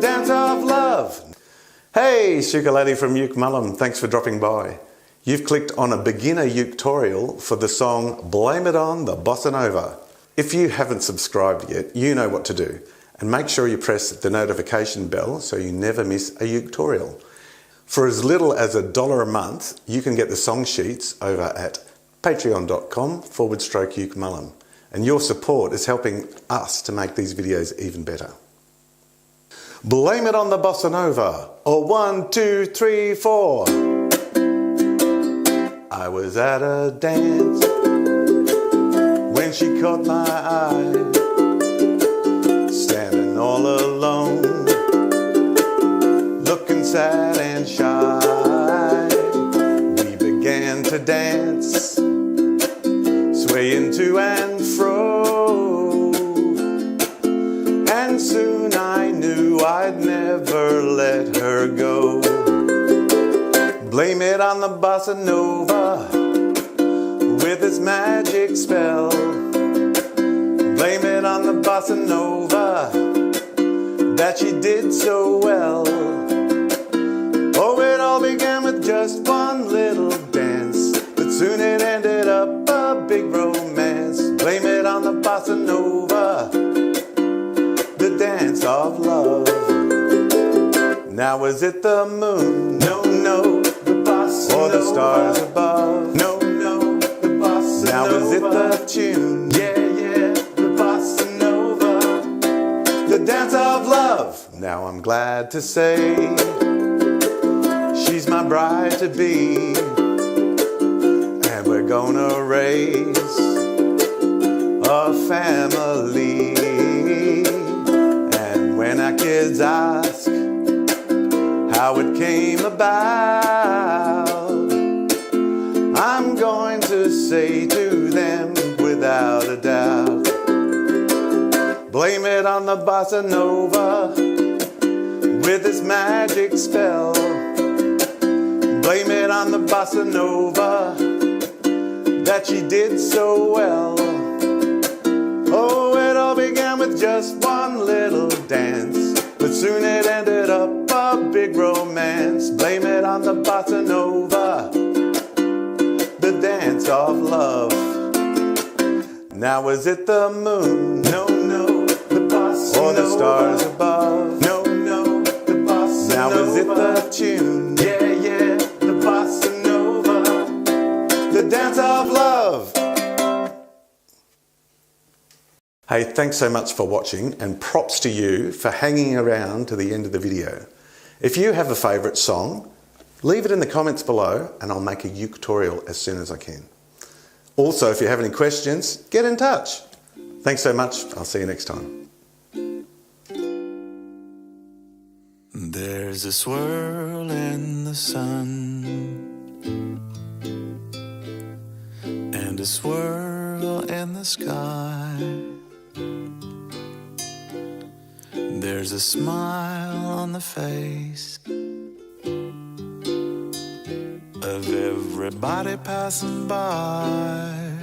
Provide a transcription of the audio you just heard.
dance of love. Hey, Stukulele from Uke Mullum, thanks for dropping by. You've clicked on a beginner ukulele for the song Blame It On the Bossa Nova. If you haven't subscribed yet, you know what to do. And make sure you press the notification bell so you never miss a tutorial. For as little as $1 a month, you can get the song sheets over at patreon.com/Uke Mullum. And your support is helping us to make these videos even better. Blame it on the Bossa Nova, or 1, 2, 3, 4. I was at a dance when she caught my eye, standing all alone, looking sad and shy. We began to dance, swaying to and fro, and soon I knew I'd never let her go. Blame it on the Bossa Nova with its magic spell. Blame it on the Bossa Nova that she did so well. Oh, it all began with just one little dance, but soon it ended up a big romance. Blame it on the Bossa Nova, the dance of love. Now was it the moon? No, no, the Bossa Nova. Or the stars above? No, no, the Bossa Nova. Now was it the tune? Yeah, yeah, the Bossa Nova, the dance of love. Now I'm glad to say she's my bride-to-be, and we're gonna raise a family. And when our kids ask how it came about, I'm going to say to them without a doubt, blame it on the Bossa Nova with its magic spell. Blame it on the Bossa Nova that she did so well. Oh, it all began with just one little dance, but soon it ended up a big romance. Blame it on the Bossa Nova, the dance of love. Now was it the moon? No, no, the Bossa Nova. Or the stars above? No, no, the Bossa Nova. Now was it the tune? Yeah, yeah, the Bossa Nova, the dance of love. Hey, thanks so much for watching, and props to you for hanging around to the end of the video. If you have a favourite song, leave it in the comments below and I'll make a tutorial as soon as I can. Also, if you have any questions, get in touch. Thanks so much. I'll see you next time. There's a swirl in the sun and a swirl in the sky. There's a smile on the face of everybody passing by.